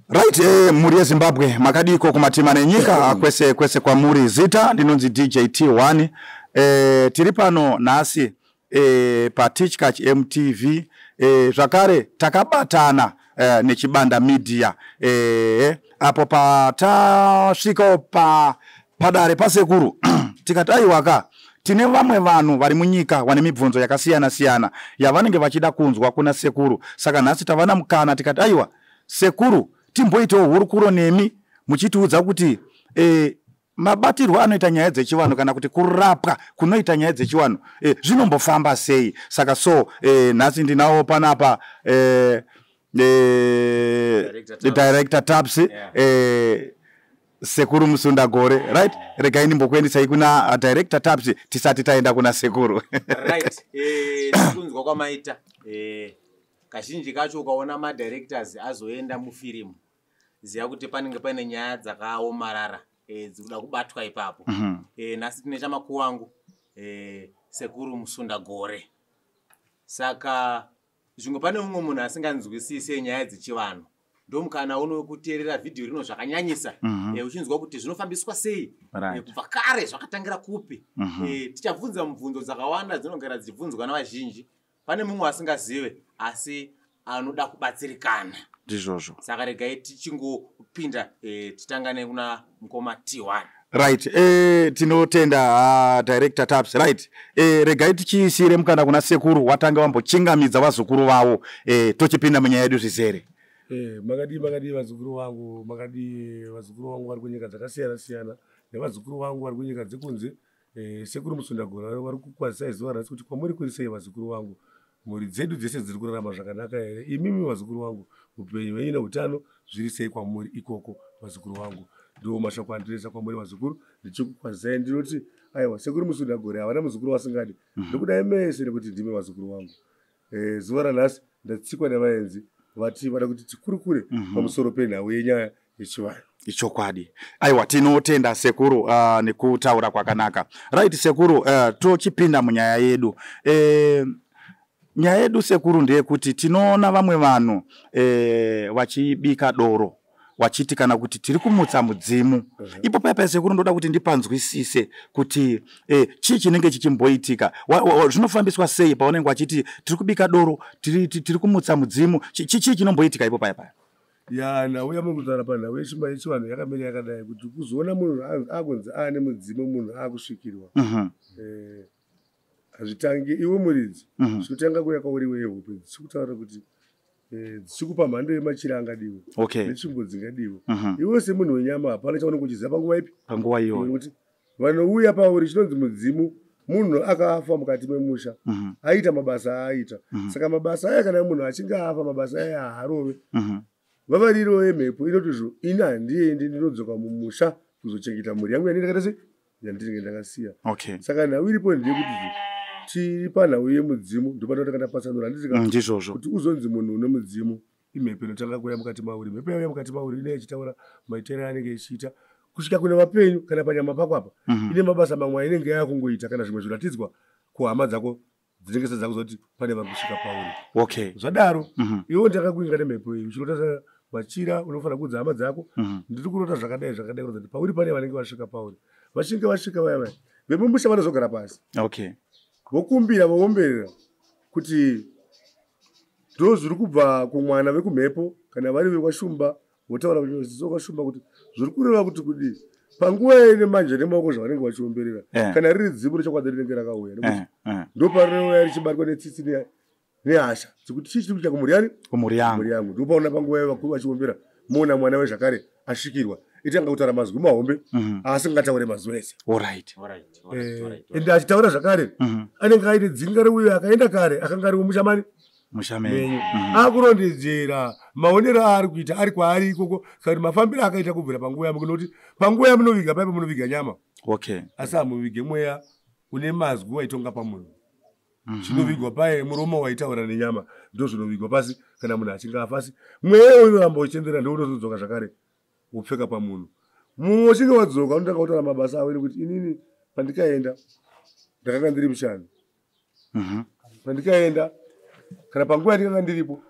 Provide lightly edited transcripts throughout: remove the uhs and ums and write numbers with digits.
Right, muri Zimbabwe makadiko kumatima nenyika kwese kwa muri zita ndinonzi DJ T1 tiri pano nasi pa Teach Catch MTV zvakare takabatana nechibanda media apo patasvika padare pasekuru tikati aiwaka tine vamwe vanhu vari munyika vane mibvunzo yakasiyana siyana yavanenge vachida kunzwa kuna sekuru saka nhasi tavana mukana tikati aiwa sekuru timboitawo hurukuro nemi muchitiudza kuti mabatirwo anoita nyaya dzechivanhu kana kuti kurapwa kunoita nyaya dzechivanhu zvinombofamba sei saka nhasi ndinawo panapa director Taps Sekuru Musundagore, right? Regai ndimbokuendesai kuna director Taps tisati taenda kuna Sekuru. Right. Kunzwa kwamaita kazhinji kacho ukaona ma directors azoenda mufilimu ziya kuti panenge pane nyaya dzakaomarara dzikuda kubatwa ipapo. Nasi tine chamakuwa wangu Sekuru Musundagore. Saka zvimwe pane umwe munhu asinganzwisise nyaya dzechivanhu. Ndomukana uno kuteerera video rino zvakanyanyisa uchinzwa kuti zvinofambiswa sei kubva kare zvakatangira kupi tichabvunza mubvunzo dzakawanda dzinogara dzichibvunzwa navazhinji pane mumwe asingazive asi anoda kubatsirikana ndizvozvo saka regai tichingopinda titangane kuna mukoma T1 right tinotenda director Taps right regai tichiisire mukana kuna Sekuru watanga vambochingamidza vazukuru vavo tochipinda munyaya yedu zvizere. Makadi vazukuru wangu vari kunyika dzakasiyana siyana nevazukuru vangu vari kunyika dzekunze Sekuru Musundagore vari kukwazisa zuva rasi kuti kwamuri kuri sei vazukuru vangu mhuri dzedu dzese dziri kurarama zvakanaka here imimi vazukuru vangu upenyu hwenyu neutano zviri sei kwamuri ikoko vazukuru vangu ndo mashoko andiresa kwamuri vazukuru ndichikukwazisai ndinoti aiwa Sekuru Musundagore havana muzukuru wasingadi ndokudai mese nekuti ndimi vazukuru vangu zuva ranhasi ndatsikwa nevaenzi vati vada kuti tikurukure pamusoro penhau yenyaya yechivanhu ichokwadi aiwa tinotenda Sekuru nekutaura kwakanaka right Sekuru tochipinda munyaya yedu nyaya yedu Sekuru ndeyekuti tinoona vamwe vanhu vachibika doro wachiti kana kuti tiri kumutsa mudzimu ipo papa Sekuru ndoda kuti ndipanzwisise kuti chii chinenge chichimboitika zvinofambiswa sei paunenge wachiti tiri kubika doro tiri kumutsa mudzimu chii chinomboitika ipo papa nauya mukutaura panhau yechimba yechivanhu yakamira yakadai kuti kuzoona munhu agonzi ane mudzimu munhu akusvikirwa hazvitangi iwe muridzi zvinotanga kuya kwauriwe yehope dzichikutaura kuti dzichikupa mhando yemachira angadiwe netsvimbo dzingadiwe iwe semunhu wenyama hapana chaunenge uchiziva panguva ipi panguva iyoyo kuti vanouya pauri chinonzi mudzimu munhu akafa mukati memusha aita mabasa aaita saka mabasa aya kana munhu achinge afa mabasa aya haarove vavariro yemhepo inotizvo ini handiendi ndinodzoka mumusha kuzochengeta mhuri yangu yandinenge ndakasiya saka nhau iripo ndeyekuti tiri panhau yemudzimu ndopanoti kandapatsanura ndizvozvo kuti uzonzi munhu une mudzimu imhepo inotanga kuya mukati mauri mhepo yauya mukati mauri ine ichitaura maitiro anenge ichiita kusvika kune vapenyu kana panyama pako apa ine mabasa mamwe ainenge yakungoita kana zvimwe zviratidzwa kuhama dzako dzinenge sedzako zoti pane vari kusvika pauri zvadaro iwo ndakakuinga nemhepo iyi uchirota machira unofanira kuudza hama dzako ndiri kurota zvakadai kuti pauri pane vanenge vasvika pauri vachinge vasvika vaya vemumusha vanozogara pasi vokumbira voomberera kuti ndo zviri kubva kumwana vekumhepo kana vari vekwashumba votaura kwashumba kuti zviri kureva kuti kudii panguva ine manje nemaoko zvavanenge vachiomberera kana riri dzimu rechokwadi rinenge rakauya nekuti ndo parinouya richibatwa netsitsi nehasha dzekuti chii chiri kuita kumhuri yangu ndo paona panguva vakuru vachiombera moona mwana wezvakare asvikirwa itanga kutaura mazwi mahombe asingataure mazwi ese ende achitaura zvakare anenge aine dzinga reuyo akaenda kare akanga ari wemushamani mushamenyu akurondedzera maonero aari kuita ari kwaari ikoko kuti mafambiro akaita kubvira panguva yamo kunoti panguva yamunoviga paipo munoviga nyama asi hamuvige mweya une mazwi waitonga pamunhu zvinovigwa paye muromo waitaura nenyama ndo zvinovigwa pasi kana munhu achinge afasi mweya unoramba uchenderera ndounozodzoka zvakare wopfeka pamunhu mumwe uchinge wadzoka unotanga kutaura mabasa avo nekuti inini pandikaenda ndakanga ndiri mushanu pandikaenda kana panguva yandikanga ndiripo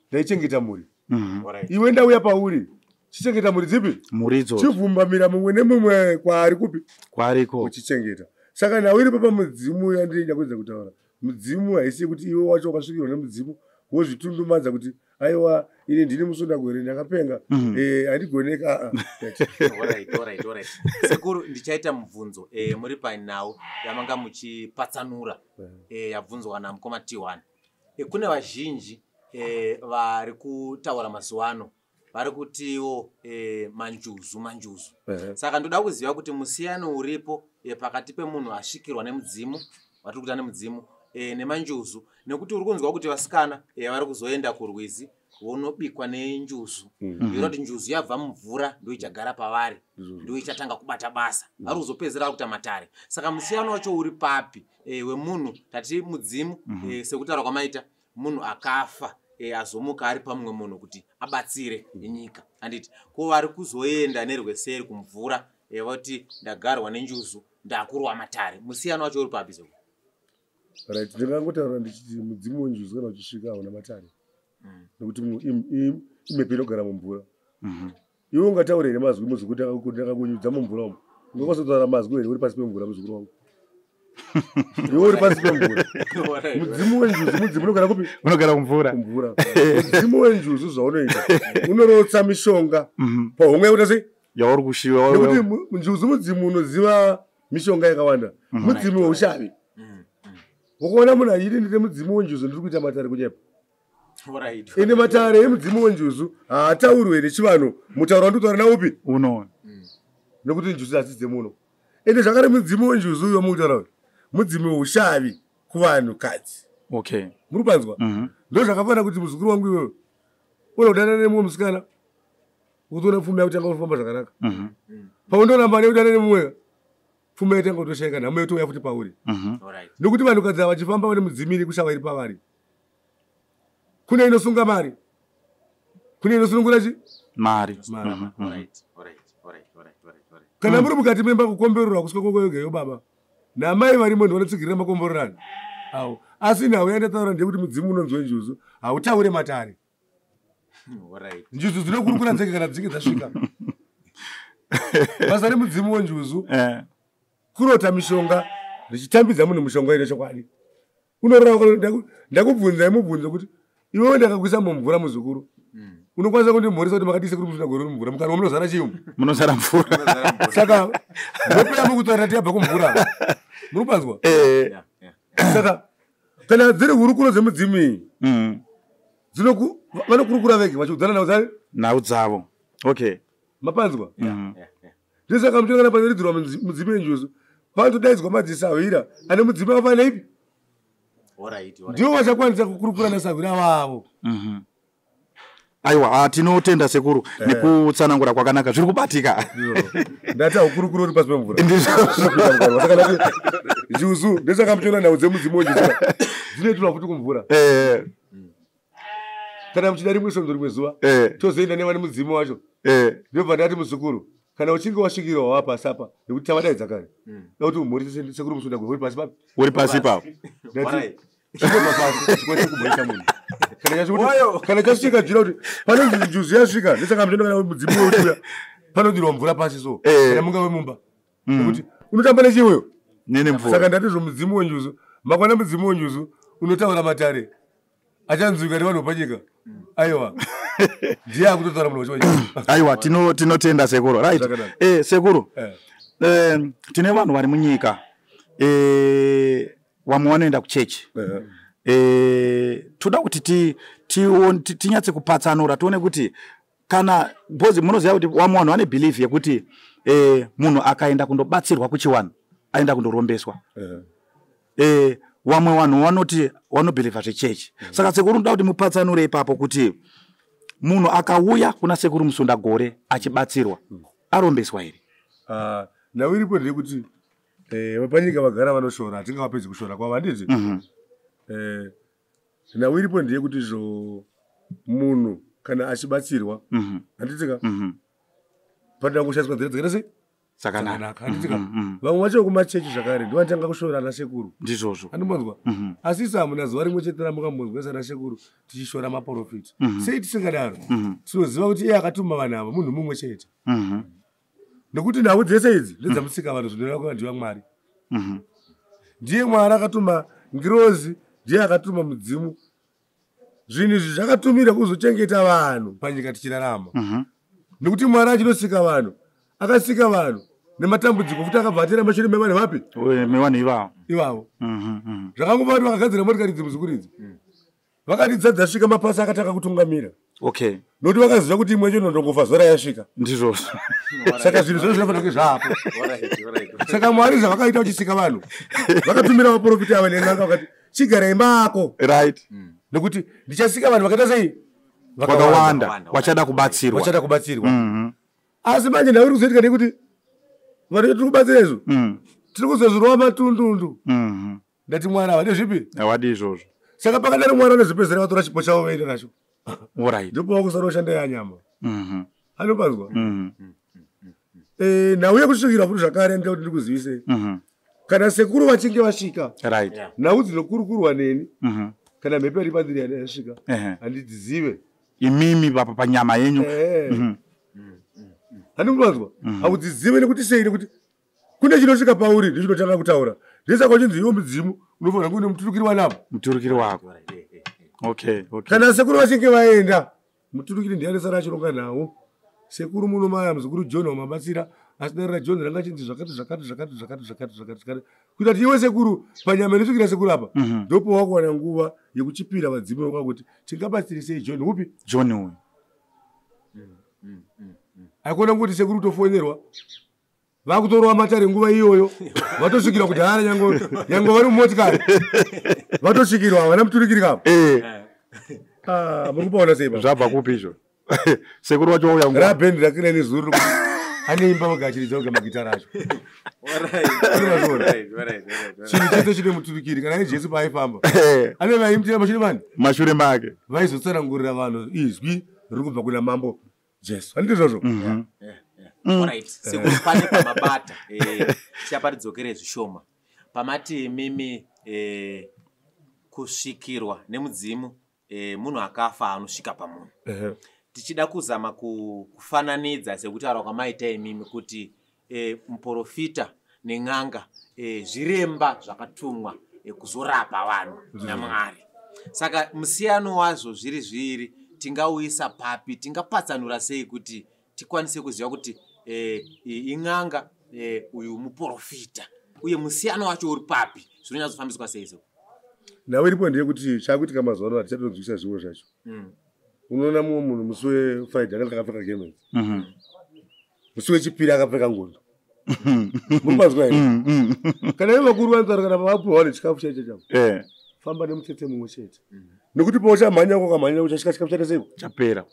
ndaichengeta mhuri Alright. iwe ndauya pauri chichengeta mhuri dzipi muridzo chivhumbamira mumwe nemumwe kwaari kupi kwariko uchichengeta saka nawe iripo pamudzimu yandinoda kuedza kutaura mudzimu haisi kuti iwe wacho wakasvikirwa nemudzimu wozvitundumadza kuti aiwa ini ndini musundagwere ndakapenga handigoneka Alright. Sekuru ndichaita mubvunzo muri painhau yamanga muchipatsanura yabvunzwa namukoma T1. Kune vazhinji vari kutaura mazuva ano vari kutiwo manjuzu. Saka ndoda kuziva kuti musiyano uripo pakati pemunhu asvikirwa nemudzimu watiri kuita nemudzimu nemanjuzu, nekuti uri kunzwa kuti vasikana vari kuzoenda kurwizi vonobikwa nenjuzu iro kuti njuzu yabva mumvura ndo ichagara pavari ndo ichatanga kubata basa vari kuzopedzera kuita matare. Saka musiyano wacho uri papi wemunhu tati mudzimu sekutaura kwamaita munhu akafa azomuka ari pamumwe munhu kuti abatsire nyika handiti ko vari kuzoenda nerweseri kumvura voti ndagarwa nenjuzu ndakurwa matare. Musiyano wacho uri papi sekuru? right ndingangotaura ndichiti mudzimu wenjuzu kana uchisvika hauna matare nekuti imhepo inogara mumvura iwe ungataura here mazwi muzukuru ndakakunyudza mumvura umo ungazotaura mazwi here uri pasi pemvura muzukuru wangu iwe uri pasi pemvura mudzimu wenjuzu mudzimu unogara kupi unogara kumvura mudzimu wenjuzu zvaunoita unorotsa mishonga pahomwe yakuita sei yauri kushiva nekuti njuzu mudzimu unoziva mishonga yakawanda mudzimu weushavi ukaona munhu achiti ndine mudzimu wenjuzu ndiri kuita matare kunyepa ine matare emudzimu wenjuzu haataurwe nechivanhu mutauro wanditaura naupi uno nekuti njuzu hasi dzemuno ende zvakare mudzimu wenjuzu uyo mukutaura mudzimu weushavi kuvanhu kadzi okay muri panzwa ndo zvakafanira kuti muzukuru wangu iwewe una kudana nemumwe musikana ukutoona pfuma yakutanga kufamba zvakanaka paundoramba nekudana nemumwe pfuma yatanga kutoshaika nhamo yotouya futi pauri nokuti vanhu kadzi vachifamba vane mudzimiri kushava iri pavari kune inosunga mari kune inosunungura chi mari kana muri mukati memba kukombererwa kusvika kokoyogeyo baba namai varimo ndivanotsigirira makomborerano awo asi nhau yandataura ndeyekuti mudzimu unonzwe njuzu hautaure matare njuzu dzinokurukura dzeke kana dzinge dzasvika basa remudzimu wenjuzu kurota mishonga richitambidza munhu mishonga ine chokwadi unorora ndakubvunza imubvunzo kuti iwewe ndakakuisa mumvura muzukuru unokwanisa kundimhoresa kuti makatiise kuri musina gore mumvura mukanwa munozara chiumu munozara mvura saka mhepo yamukutaura tiyabva kumvura munopanzwa saka kana dziri hurukuro dzemudzimu iyi vanokurukura vege vachiudzana nhau dzavo okay mapanzwa ndisaka mutongana panoridzirwa mudzimu yenjuzu panotodaidzwa madziso awira ane mudzimu akafanira ipi ndiwo vachakwanisa kukurukura nesavhira vavo aiwa tinotenda sekuru nekutsanangura kwakanaka zviri kubatika ndati haukurukuro uri pasi pemvura njuzu ndesaka muchiona nhau dzemudzimu wenjuzu dzinoitirwa futi kumvura kana muchida rimwe sonzo rimwe zuva tozoenda nevane mudzimu wacho ndobva ndati muzukuru kana uchinge wasvikirwa wapasi apa nekuti tavadaidza kare dakuti umhori sekuru musundagwe uri pasi papi uri pasi papo chikosekuboisa munhu kana chasvika jira kuti panonzi njuzu yasvika ndesaka muchenda mudzimu weutuya panodirwa mvura pasi so kana munga wemumba nekuti unotamba nechiweyo saka ndatizvo mudzimu wenjuzu makwana mudzimu wenjuzu unotaura matare achanzwika nevanhu panyika aiwa ndiye akutotaura munhu wacho aiwa tinotenda sekuru right sekuru tine vanhu vari munyika vamwe vanoenda kuchechi toda kuti tinyatse kupatsanura tione kuti kana bhozi munoziva kuti vamwe vanhu vane bhilief yekuti munhu akaenda kundobatsirwa kuchiwana aenda kundorombeswa vamwe vanhu vanoti vanobhiliva zvechechi saka sekuru ndoda kuti mupatsanure ipapo kuti munhu akauya kuna sekuru musundagore achibatsirwa arombeswa here nhau iripo ndeyekuti vapanyika vagara vanoshora hatingavapedzi kushora kwavo handiti nhau iripo ndeyekuti zvo munhu kana achibatsirwa handitika pandaa kushandiswa nzira dzakaita sei Sakanaka. handitika vamwe vacho kumachechi zvakare ndivanotanga kushora ana sekuru Ndizvozvo. andimbonzwa asi isi hamuna zuva rimwe chete ramukambodzwa sana sekuru tichishora maprofiti sei tisingadaro tinoziva kuti iye akatuma vanhu ava munhu mumwe chete nekuti nhau dzese idzi ndedzamusika vanhu zvinoreva kuvandiwa mwari ndiye mwari akatuma ngirozi ndiye akatuma mudzimu zvinhu izvi zvakatumira kuzochengeta vanhu panyika tichirarama nekuti mwari achinosika vanhu akasika vanhu nematambudziko futi akabva atera mashure mevanhu vapi mevanhu ivavo zvakangova kuti vakagadzira motikari dzimuzukuru idzi vakati dzasvika mapasi akatanga kutungamira okay nokuti vakaziva kuti imwe yacho nondongofa zora yasvika ndizvozvo saka zvinhu zvose zvinofanira kunge zvapo saka mwari zvavakaita vachisika vanhu vakatumira vaprofita ava nen'anga vakati chigarei mako right nekuti ndichasika vanhu vakaita sei vakawanda vachada kubatsirwa asi manje nauri kuzoitika nekuti vanhu tiri kubatsira izvo tiri kuzozvirova matundundu ndati mwana vade zvipi awadi izvozvo saka pakadari mwana unezvipezera vatora chipo chavo vaenda nacho alright ndopova kusara ushanda yanyama anopanzwa nhau yekusvikira futi zvakare ndida kuti ndikuzivisei kana sekuru vachinge vasvika right nhau dzinokurukurwa neni kana mhepo iri padiri yana yasvika handidzizive imimi papa panyama yenyu handikupanzwa haudzizive nekuti sei nekuti kune chinosvika pauri ndichinotanga kutaura ndesaka uchinzi iwo mudzimu unofanira kuine muturukiri wanapo muturukiri wako okay kana sekuru vachinge vaenda muturukiri ndianesara achironga nawo sekuru munomaya muzukuru john wamabatsira asidarira john ranga chinzi zvakati kuita kuti iwe sekuru panyama inosvikira sekuru apa ndopo wakuwana nguva yekuchipira vadzimu vakakuti tingabatsirisei john upi john uyu aikuona kuti sekuru kutofonerwa vakutorwa matare nguva iyoyo vatosvikirwa kuti hana nyango vari mumotikari vatosvikirwa vana muturikiri kapo mukupaona sei zvabva kupi izvo sekuru wacho wauya rabhendi rakira nezuru ane imba vagachiridza kuga magitara acho chinhu chese chine muturikiri kana jesu paaifamba ane vaimutira mashure make vaizotsanangurira vanhu izwi riri kubva kuna mambo jesu handiti zvazvo sekuru pane pamabata tichapa tidzokere zvishoma pamati mimi kusvikirwa nemudzimu munhu akafa anosvika pamunhu tichida kuzama kufananidza sekutaura kwamaita imimi kuti muprofita nen'anga zviremba zvakatumwa kuzorapa vanhu namwari saka musiyano wazvo zviri zviri tingauyisa papi tingapatsanura sei kuti tikwanise kuziva kuti in'anga uyu muprofita uye musiyano wacho uri papi zvinonyatsofambiswa sei so nawe iripo ndeyekuti chakuitika mazuva ano hatichatonzwisa zvimwe zvacho unoona mumwe munhu musi wefriday akati akapfeka gemenzi musi wechipiri akapfeka ngondo mupanzwa here kana ive vakuru vanzara kana vavapuhwa nechikafu chaicho chavo famba nemutsetse mumwe chete nekuti po uchamhanya kwakamhanya uchasvika chikafu chate seiko chapera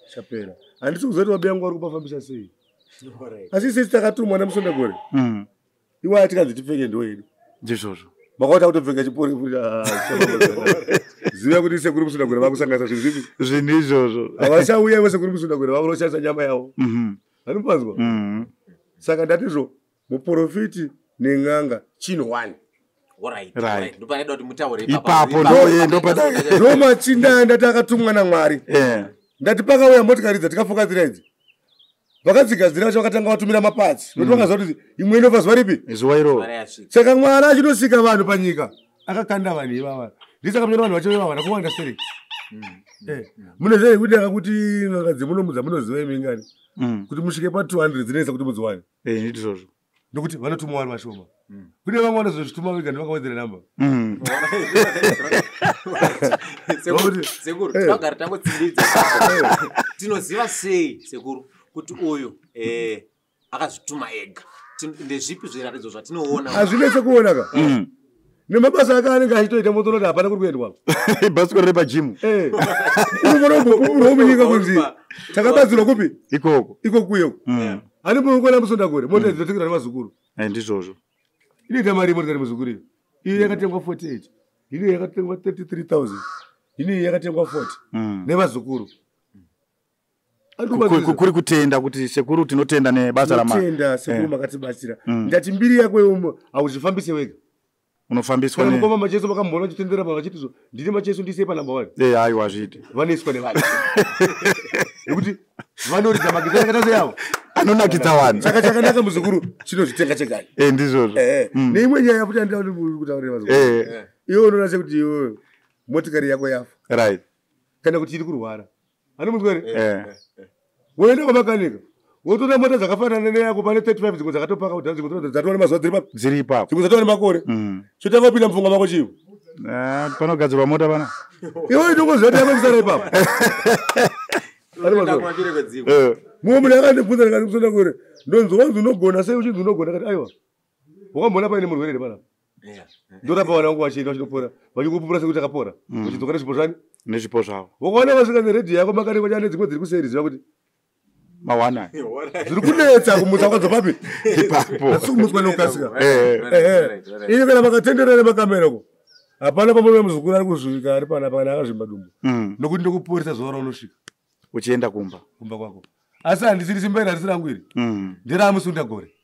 handisi kuzoti vabeya nguva uri kupafambisa sei asi sesi takatumwa namusondagore iwe atikanzi tipfeke ndo yedu ndizvozvo makauta kutopfeka chipori ziva kuti sekuru musondagore vakusanganisa zvinhu zvipi zvinhu izvozvo havachauya iwe sekuru musondagore vakunoshandisa nyama yavo hanimupanzwa saka ndatizvo muprofiti nen'anga chinhu one ipapo ndo machinda ndati akatumwa namwari ndati pakauya motikari dzatikafokadzira idzi vakadzigadzira vacho vakatanga vatumira mapatsi nokuti vakaziva kuti imwe inobva zuva ripi zuva iroro saka mwari achinosika vanhu panyika akakanda vanhu ivava ndisaka munyora vanhu vacho ivava nakuwanda serei munozvai kuti akakuti n'anga dzemunomudza munoziva imingani kuti musvike pa200 dzinoisa kuti mudziwane ndizvozvo nokuti vanotumwa vari vashoma kune vamwe vanozozvituma vega ndivakawedzera namba sekuru tinogara tangotsimbidza tinoziva sei sekuru kuti uyu akazvituma ega ndezvipi zviratidzo zvatinoona hazvinetse kuonaka nemabasa ake anenge achitoita motonoti hapana kuri kuendwa bhasikoro repajimu unofanira munyika kunzi takabatsirwa kupi ikoko kuyeku ani muukona musondagore mota dzinotekera nemazukuru ndizvozvo inoita mari motikari muzukuru iyo yakatengwa 48 ino yakatengwa 33,000 ino yakatengwa 40 nevazukuru kuri kutenda kuti sekuru tinotenda nebasa ramai. Tenda sekuru makatibatsira. Ndati mbiri yako yomo auzvifambise wega. Unofambiswa ne. Kana macheso makambona chitendera pavachitizo. Ndine macheso ndise pa number 1. Hayi wazviti. Vaniswa nevana. Nekuti vanoridza magizera katase yavo. Anonakidza vanhu. Saka chakanaka muzukuru chinozvitenga chegani. Ndizvozvo. Neimwe nyaya kuti andauti kutaurira mazukuru. Iwe unoona sekuti iwe motikari yako yafa. Right. Kana kuti iri kurwara. Anomutwere? Woenda kwamakanika. Wotora mota dzakafanana neyako pane 35 dzimwe dzakatopaka kudhara dzimwe dzatova nemazuva dziri ipapo. Dzimwe dzatova nemakore. Chotanga kupinda mupfungwa mako chivo. Panogadzirwa mota pana. Iwe ndongoziva kuti yamakuzara ipapo. Mumwe munhu akandibvunza ndikandibvunza kure. Ndonzi wanzi unogona sei uchinzi unogona kati aiwa. Wakambona paine murwere ere pana? Ndorapa vana vangu vachienda vachitopora. Vachikupupura sekuti akapora. Vachidzoka nezvipo zvani? Nezvipo zvavo. Wakaona vasvika neredhiyo yako makanikwa chane dzimwe dziri kuseri ziva kuti mawana zviri kunetsa kumutsa kwadzo papi ipapo asi kumutswa nekukasika iyo kana makatendera nemakamera ko hapana pamwe muzukuru ari kuzvika ari pana akazvimba dumbu nokuti ndokuporesa zuva raunosvika uchienda kumba kwako asi handisiri simbaira handisi rangu iri nderamusunda gore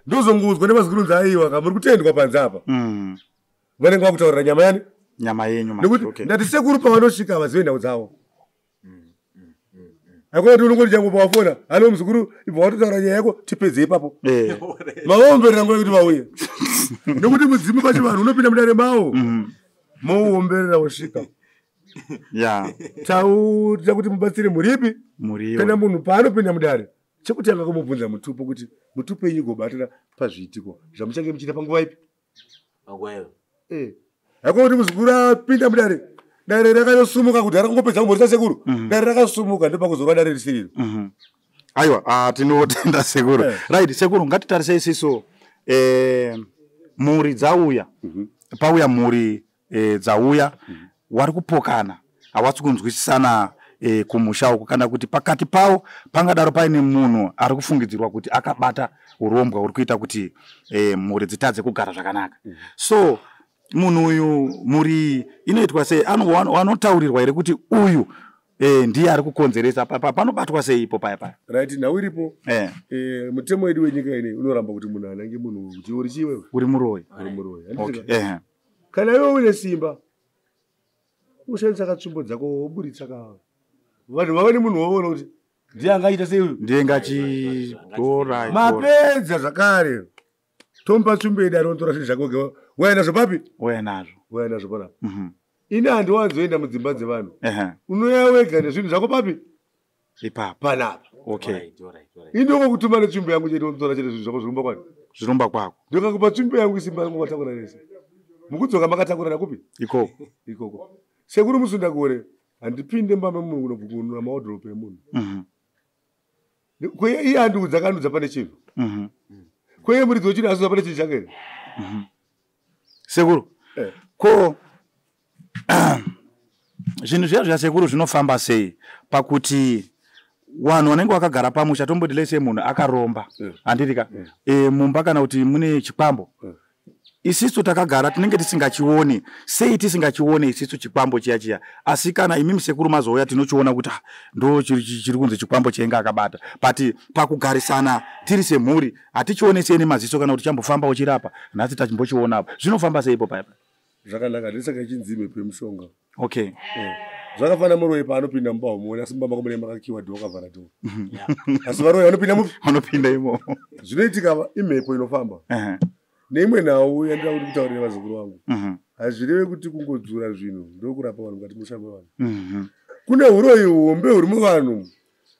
ndozongudzwa nemazukuru nzaiwa kamuri kutendwa panze apa vanenge vakutaurira nyama yani nyama yenyu nekuti ndati sekuru pavanosvika vazive nhau dzavo akwati unongoti changu pawafona hano muzukuru ibva watotaura nyaya yako tipedze ipapo mavaomberera nguva yekuti vauye nokuti mudzimu pacho vanhu unopinda mudare mavo mouomberera wosvika tautira kuti mubatsire muripi kana munhu paanopinda mudare chekutanga kumubvunza mutupo kuti mutupo inyi gobatira pazviitiko zvamuchange muchiita panguva ipi hako kuti muzukuru apinda mudare dare rakasumuka kuti rakangopedza kumborisa sekuru dare rakasumuka ndopakuzorwa dare risiriro aiwa tinotenda sekuru right sekuru ngatitarise isiso mhuri dzauya pauya mhuri dzauya wari kupokana hawasi kunzwisisana kumusha uku kana kuti pakati pavo pangadaro paine munhu ari kufungidzirwa kuti akabata urombwa uri kuita kuti mhuri dzitadze kugara zvakanaka so munhu uyu muri inoitwa sei wanotaurirwa here kuti uyu ndiye ari kukonzeresa panobatwa sei ipo paya right nhau iripo mutemo wedu wenyika ine unoramba kuti munhu anange munhu kuti uri chiwe uri muroyi kana iwe une simba ushandisa katsvimbo dzako woburitsa ka vanhu vava nemunhu woona kuti ndiye angaita sei uyu ndiye ngachidora mapedza zvakare tomupa tsvimbo yedu anotora zvinhu zvako waya nazvo papi waya nazvo pana ini handiwanzoenda mudzimba dzevanhu unoya wega nezvinhu zvako papi ipapo panapa okay indoko kutuma netsvimbo yangu chete unotora chete zvinhu zvako zvirumba kwani zvirumba kwako ndokakupa tsvimbo yangu isimba rangu matakura rese mukudzoka makatakura nakupi ikoko sekuru musundakore handipinde mbamba munhu kunobvukunura maodhoropu emunhu iye handiudza kandudza pane chinhu kweye muridzi wechino asuza pane chinhu chake here sekuru ko zvinhu zviya zvasekuru zvinofamba sei pakuti vanhu vanenge vakagara pamusha tomboti lese munhu akaromba handirika mumba kana kuti mune chikwambo isisu takagara tinenge tisingachioni sei tisingachione isisu chikwambo chiya asi kana imi musekuru mazouya tinochiona kuti ndo chiri kunzi chikwambo chenga akabata but pakugarisana tiri semhuri hatichioneseni maziso kana kuti chambofamba uchirapa nhasi tachimbochionapo zvinofamba seipo paipa zvakanaka ndisaka ichinzime pemushonga okay zvakafana muroyi paanopinda mumba muone asi mumba mako mune makakiwa dho wakavhara dho asi varoyi vanopinda mupi vanopinda imo zvinoitika imhepo inofamba neimwe nhau yandira kuti kutaurira vazukuru vangu hazvireve kuti kungodzura zvinhu ndokurapa vanhu mukati musha mevanhu kune uroyi uombe huri muvanhu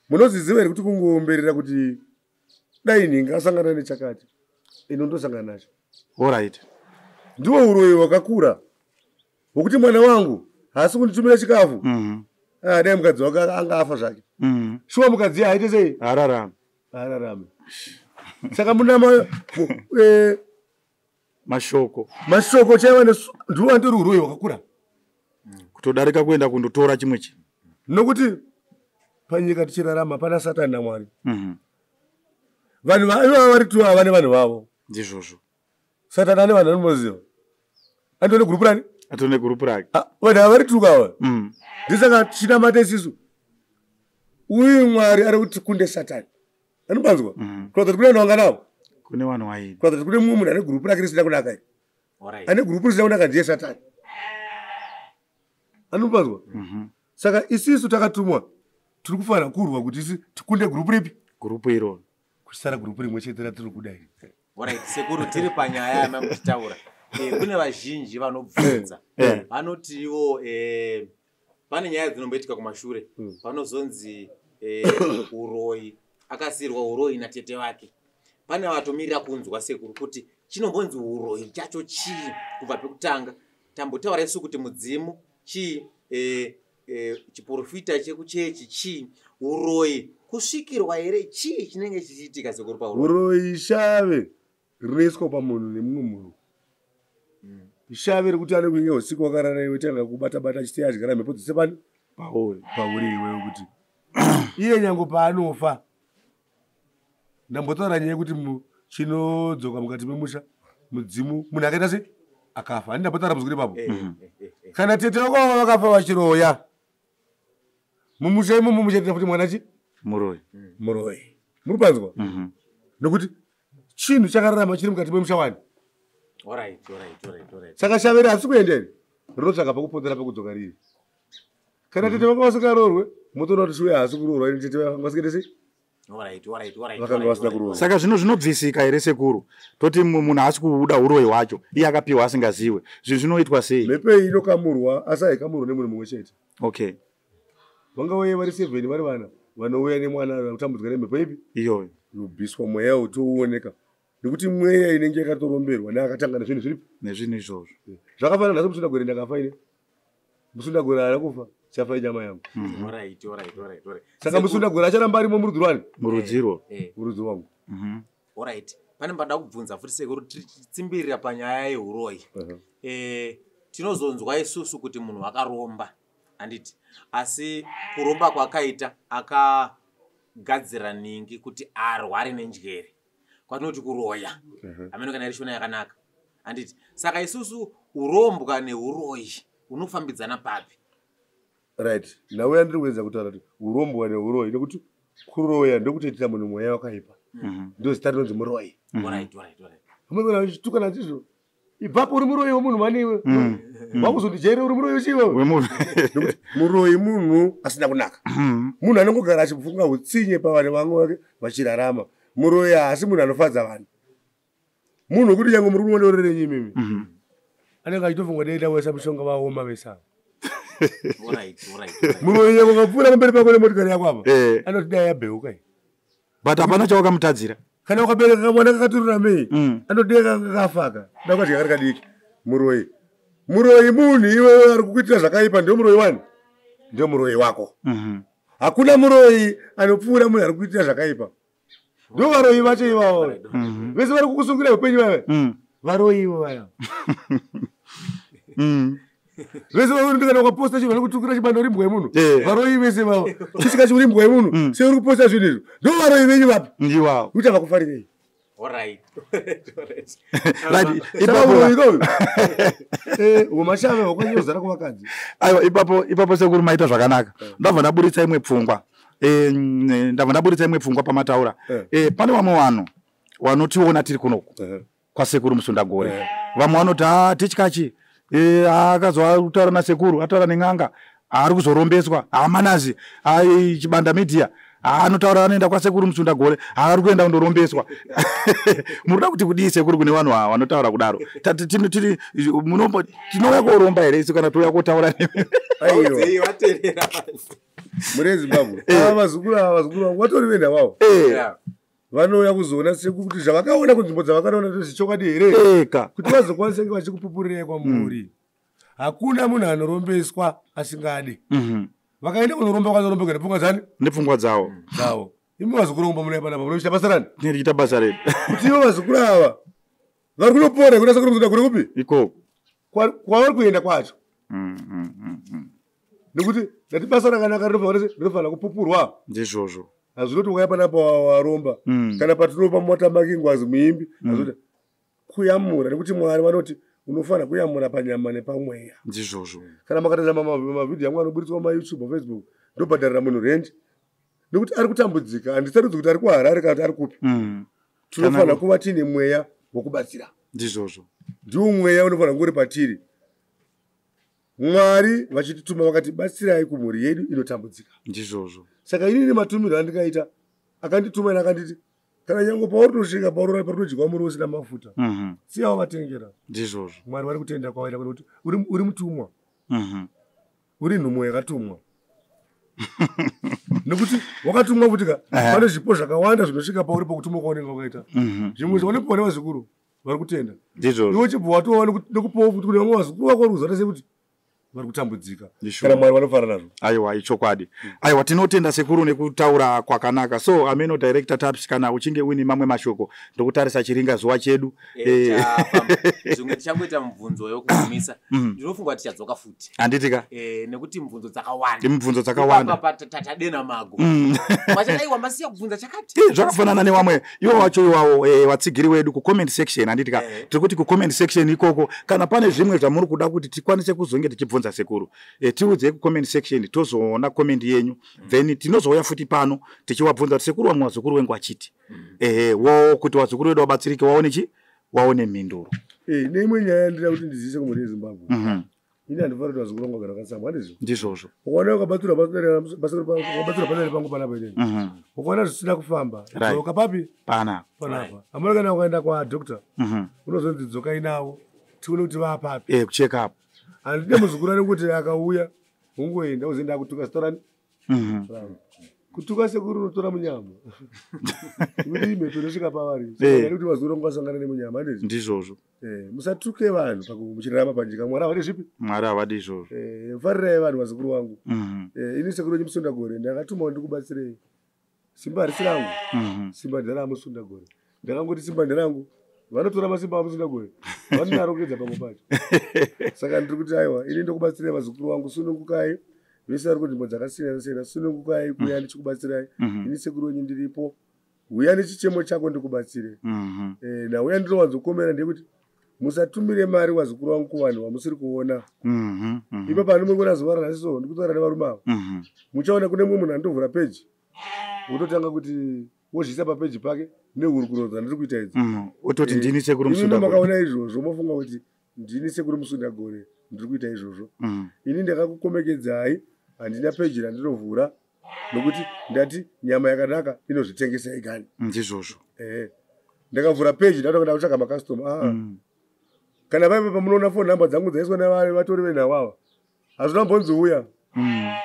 munoziziva here kuti kungoomberera kuti dai nhingi asangana nechakati ino ndosangana nacho alright ndiwo uroyi hwakakura hwokuti mwana wangu haasi kunditumira chikafu dai mukadzi wake anga afa zvake shuwa mukadzi haite sei hararame saka muna mashoko chaiva ndiwo andori uroyi hwakakura kutodarika kuenda kundotora chimwe chinhu nokuti panyika tichirarama pana satani namwari vanhu vaiva vari tu ava nevanhu vavo ndizvozvo satani ane vanhu anomoziva andone gurupu rani atone gurupu rake vanhu ava vari tuka ava ndisaka tichinamata isisu uyu Mwari ari kuti kunde Satani. Anobanzwa? Kuratidza kuti kune vanhu vanganawo. Kune vanhu vaini. Kuratidza kuti mumwe munhu ane group rake risina kunaka iri. Ane group risina kunaka ndiye Satani. Anobanzwa? Saka isisu takatumwa tiri kufanira kurwa kuti isi tikunde group ripi? Group iro. Kusara group rimwe chete ratiri kudai. Alright, sekuru tiri panyaya yamamutaura. Kune vazhinji vanobvunza. Vanoti ivo pane nyaya dzinomboitika kumashure. Vanozonzi uroyi akasirwa uroyi natete wake. Pane vatomirira kunzwa sekuru kuti chinombonzi uroyi chacho chii kubva pekutanga. Tambotaura isu kuti mudzimu chii chiprofita chekuchechi chii uroyi kusvikirwa here chii chinenge chichiitika sekuru pauroyi. Uroyi ishave rinoiswa pamunhu nemumwe munhu. Ishave rekuti ane kuinge usiku wakarara iwe tanga kubata-bata chiteya adyara mhepo dzose pani pauri iwewe kuti iye nyango paanofa. Ndambotaura nyaya yekuti chinodzoka mukati memusha mudzimu munhu akaita sei akafa. Ani ndambotaura muzukuru ipapo. Kana tete wako vakafa vachiroya mumusha imomo muchaitira futi mwana chi muroyi. Muri panzwa? Nokuti chinhu chakararama chiri mukati memusha wani. Alright. Saka shaveri hasi kuendeni rinotsvaka pakupodzera pekudzoka riri. Kana tete vanga vasingarorwe motoona kuti shuya hasi kurorwa ini tete vasingaite sei vakanga vasina kurorwa. Saka zvinobvisika here sekuru toti munhu hasi kuuda uroyi hwacho iye akapiwa asingaziwe zvinoitwa sei? Mhepo iyi inokamurwa asi haikamurwa nemunhu mumwe chete. Okay. Vangauya vari 7 vari vana vanouya nemwana akutambudzwa nemhepo ipi iyoyo yobviswa mweya utooneka nekuti mweya inenge yakatoromberwa neakatanga nezvinhu zviripo nezvinhu izvozvo zvakafanana naso musundagore ndakafa ine musundagore haana kufa chafa inyama yangu. Alright. Saka musundagore acharamba arimo murudzi rwani murudziro murudzi wangu. Alright. Pane mbanda kubvunza futi sekuru titsimbirira panyaya yeuroyi. Tinozonzwa isusu kuti munhu akaromba handiti asi kuromba kwakaita akagadzira ningi kuti arware nenjere kwatinoti kuroya ameno kana irishona yakanaka handiti. Saka isusu urombwa neuroyi unofambidzana papi? Right. Nawe ndiri kuedza kutaura kuti urombwa neuroyi nekuti kuroya ndokutoitira munhu mweya wakaipa. Ndo zita rinonzi muroyi. Alright. Amwe chitukana ndizvo. Ipapo uri muroyi wemunhu mani iwe. Wakuzondijaira uri muroyi uchiwe. Muroyi munhu asina kunaka. Munhu anongogara achifunga utsinye pavane vamwe vake vachirarama. Muroyi haasi munhu anofadza vanhu. Munhu wekuti nyange muri kumonderere nyimimi. Anenge achitofunga denda wesa mushonga vaoma vesava. Muroyi nyange ukapfuura pamberi pako nemotikari yako apa anoti dai yabheuka iyi. But hapana chawakamutadzira. Kana ukabereka kamwana kakaturura mei anodeka kakafaka dakati kari kadiki. Muroyi munhu iwe ari kukuitira zvakaipa ndio muroyi wani ndio muroyi wako. Hakuna muroyi anopfuura munhu ari kukuitira zvakaipa. Ndio varoyi vacho ivavo vese vari kukusungira upenyu vave varoyi ivo vaya. Vese vaurindikana ukaposta chinhu vari kutukira chibando rimbwa yemunhu varoyi vese vavo chisika chiuri mbwa yemunhu sei uri kuposta zvinhu izvo ndio varoyi venyu vapi ndiwavo kuti avakufarirei. Alright. Umashave wakanyozara kuvakadzi. Aiwa ipapo sekuru maita zvakanaka. Ndabva ndaburitsa imwe pfungwa. Pamataura. Pane vamwe vanhu vanotiona tiri kunoku kwasekuru Musundagore. Vamwe vanoti tichikachi akazokutaura nasekuru ataura nen'anga ari kuzorombeswa manazi chibanda media anotaura anoenda kwasekuru Musundagore ari kuenda kundorombeswa. Munoda kuti kudii sekuru kune vanhu ava vanotaura kudaro? Tinouya koromba here isu kana touya kotaura muri Zimbabwe vazukuru vatori venda vavo vanouya kuzoona sekuti zvavakaona kunzvimbo dzavakaona zvichokwadi here kuti vazokwanisa kunge vachikupupurirai kwamuri. Hakuna munhu anorombeswa asingade. Vakaenda kunoromba kwanoromberwa nepfungwa dzani nepfungwa dzavo. Imi vazukuru ngomba munai panapa munoita basa rani? Ndiriita basa redu. Kuti ivo vazukuru ava vari kunopora kuna sekuru Musundagore kupi ikoko kwavari kuenda kwacho. Nekuti ndati basa rakanaka rinofanira kupupurwa ndizvozvo. Hazvinoti ukaya panapa waromba kana patinopa mota makingwazi muimbi hazvoti kuyamura nekuti Mwari vanoti unofanira kuyamura panyama nepamweya ndizvozvo. Kana makatazama mavhidhiyo amwe anoburitswa mumaYouTube, Facebook ndobhadharira munhu rendi nekuti ari kutambudzika handisarudzi kuti ari kuHarare kana kuti ari kupi. Tinofanira kuva tiine mweya wokubatsira. Ndizvozvo. Ndiwo mweya unofanira kunge uri patiri. Mwari vachitituma vakati batsirai kumhuri yedu inotambudzika. Ndizvozvo. Saka inini matumiro andikaita akandituma ina akanditi kana nyange pauri tosvika pauri parinodyiwa muri usina mafuta. Siyawo vatengera. Ndizvozvo. Mwari vari kutenda kwawaita kuti uri mutumwa. Uri nhumwa yakatumwa. Nekuti wakatumwa kuti pane zvipo zvakawanda zvinosvika pauri pakutumwa kwaunenge wakaita. Zvimwe zvaunopiwa nevazukuru vari kutenda. Ndizvozvo. Iwe chibva watova nekupawo kuti kune vamwe vazukuru vako vari kuziva kuti vari kutambudzika. Kana Mwari vanofara nazvo. Aiwa ichokwadi. Aiwa tinotenda sekuru nekutaura kwakanaka. So ameno director Taps kana uchinge uine mamwe mashoko ndokutarisa chiringa zuwa chedu. Zvimwe tichangoita mubvunzo yokugumisa. Ndinofunga kuti tichadzoka futi. Handitika. Nekuti mubvunzo dzakawanda. Mibvunzo dzakawanda. Tatadena mago. Machadaiwa masiya kubvunza chakati. Zvakafanana nevamwe iwo wacho iwawo watsigiri wedu ku comment section handitika. Tiri kuti ku comment section ikoko kana pane zvimwe zvamuri kuda kuti tikwanise kuzonge tichibvunza sekuru. Tiudze ku comment section tozoona comment yenyu. Then tinozouya futi pano tichiwabvunza kuti sekuru wamwe wazukuru wengu achiti. Wo kuti wazukuru wedu wabatsirike waone chi? Waone mhinduro. Neimwe nyaya ndira kuti ndiziise kumhuri yeZimbabwe. Ini handifari kuti wazukuru wangu vagara vakasamba handizvo. Ndizvozvo. Ukaona ukabatsira paneri pangu panapa inini. Ukaona zvisina kufamba. Dzoka papi? Panapa. Hamuna kana ukaenda kwaDhokita. Unozonzi dzokai navo. Tione kuti vapapi. Kucheck up. Handide muzukuru anekuti akauya ungoenda uzoenda kutuka sitorani. Kutuka sekuru unotora munyama. Kuti imhepo inosvika pavari. Saka kuti vazukuru vangu vasangana nemunyama handizvo. Ndizvozvo. Musatuke vanhu pakuchirarama panjika. Mwari havadi zvipi? Mwari havadi izvozvo. Farirai vanhu vazukuru vangu. Ini sekuru wenyu Musundagore ndakatumawo ndikubatsirei. Simba harisi rangu. Simba nderamusundagore. Ndakangoti simba nderangu. Vanotora masimba amusundagore. Vanonarongedza pamwe pacho. Saka ndiri kuti aiwa ini ndokubatsirei vazukuru vangu sunungukai. Vese vari kunzvimbo dzakasiyana-siyana sunungukai kuuya ndichikubatsirai. Ini sekuru wenyu ndiripo. Uya nechichemo chako ndikubatsire. Nauya ndinowanzokomera ndekuti musatumire mari wazukuru wangu kuvanhu vamusiri kuona. Ipo panomwe zuva ranhasi so ndikutaura nevarume ava. Muchaona kune mumwe munhu andovhura peji. Wototanga kuti wozvisa papeji pake nehurukuro dzandiri kuita idzi. Ototi ndini sekuru Musundagore. Ini makaona izvozvo mofunga kuti ndini sekuru Musundagore ndiri kuita izvozvo. Ini ndakakukomekedzai handina peji randinovhura nokuti ndati nyama yakanaka inozvitengesa igani. Ndizvozvo. Ndakavhura peji ndatoenda kutsvaga makastoma. Kana paipa pamunoona phone number dzangu dzaiswa nevari vatori venhau ava. Hazvina mbonzouya.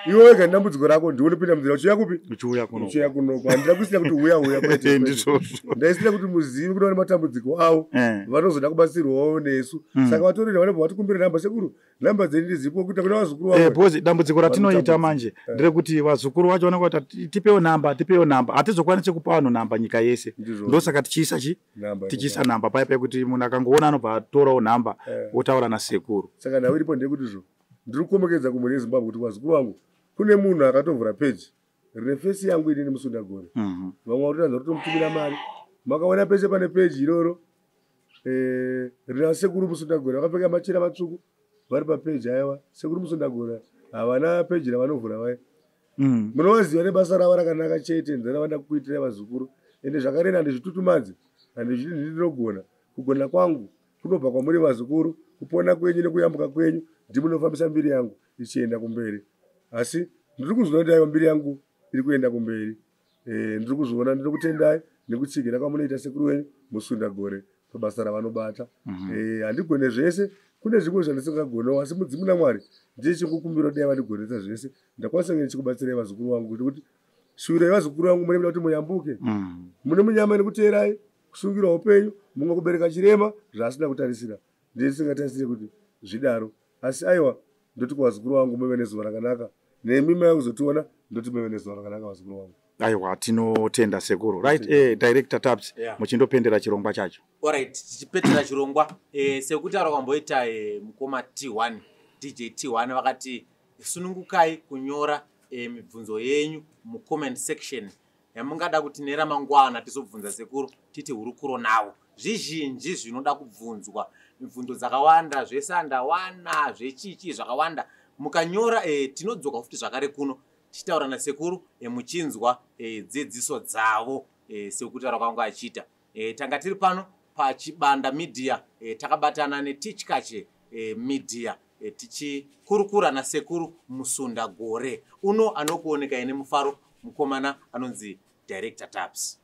Iwe wega ndambudziko rako ndiunopinda munzira uchiuya kupi? Uchiuya kuno. Uchiuya kunoko. Handina kusina kuti uya kwete. Ndizvozvo. Ndaisina kuti muzivi kuti vane matambudziko avo. Vanozoda kubatsirwawo nesu. Saka vatorera vanobva vatikumbira namba sekuru. Namba dzenyu ndizipo kuita kuna vazukuru vavo. Bozi dambudziko ratinoita manje ndire kuti vazukuru vacho vanenge kuti tipewo namba. Hatizokwanise kupa vanhu namba nyika yese. Ndosaka tichiisa chi? Tichiisa namba paya pekuti munhu akangoona anobva atorawo namba otaura nasekuru. Saka nhau iripo ndekuti zvo. Ndiri kukomekedza kumhuri yeZimbabwe kuti vazukuru vangu kune munhu akatovhura peji rine fesi yangu inini Musundagore. Vamwe vatotanza kutomutumira mari. Makaona pese pane peji iroro rina sekuru Musundagore vakapfeka machira matsvuku vari papeji aiwa sekuru Musundagore havana peji ravanovhura vai. Munovaziva nebasa ravo rakanaka chete nderavanda kuitira vazukuru. Ende zvakarena handizvitutumadzi handizviti ndinogona. Kugona kwangu kunobva kwamuri vazukuru. Kupona kwenyu nekuyambuka kwenyu ndimunofambisa mbiri yangu ichienda kumberi. Asi ndiri kuzviona kuti aiwa mbiri yangu iri kuenda kumberi. Ndiri kuzviona ndiri kutendai nekutsigira kwamunoita sekuru wenyu Musundagore pabasa ravanobata. Handigone zvese. Kune zvimwe zvandisingagonawo asi mudzimu naMwari ndiye chikukumbiro dai vandigonesa zvese. Ndakwanisa nechikubatsirai vazukuru vangu kuti shure vazukuru vangu munoda kuti muyambuke. Mune munyama nekuteerai kusungira upenyu mumwe kubereka chirema zvaasina kutarisira. Ndisingatarisire kuti zvidaro. Asi aiwa ndoti kuvazukuru vangu muve nezuva rakanaka. Nemi mayakuzotiona ndoti muve nezuva rakanaka vazukuru vangu. Aiwa tinotenda sekuru. Right, Director Taps muchindopendera chirongwa chacho. Alright, tichipetera chirongwa sekutaura kwamboita mukoma T1 DJ T1 vakati sunungukai kunyora mibvunzo yenyu mu comment section. Yamungada kuti neramangwana tizobvunza sekuru titi hurukuro nawo. Zvizhinji zvinoda kubvunzwa. Mibvunzo dzakawanda zvesanda wana zvechichi zvakawanda. Mukanyora tinodzoka futi zvakare kuno tichitaura nasekuru muchinzwa dzidziso dzavo sekutaura kwanga achita. Tanga tiri pano paChibanda Media, takabatana neTichkache Media, tichikurukura nasekuru Musunda Gore uno anokuoneka ine mufaro mukomana anonzi Director Taps.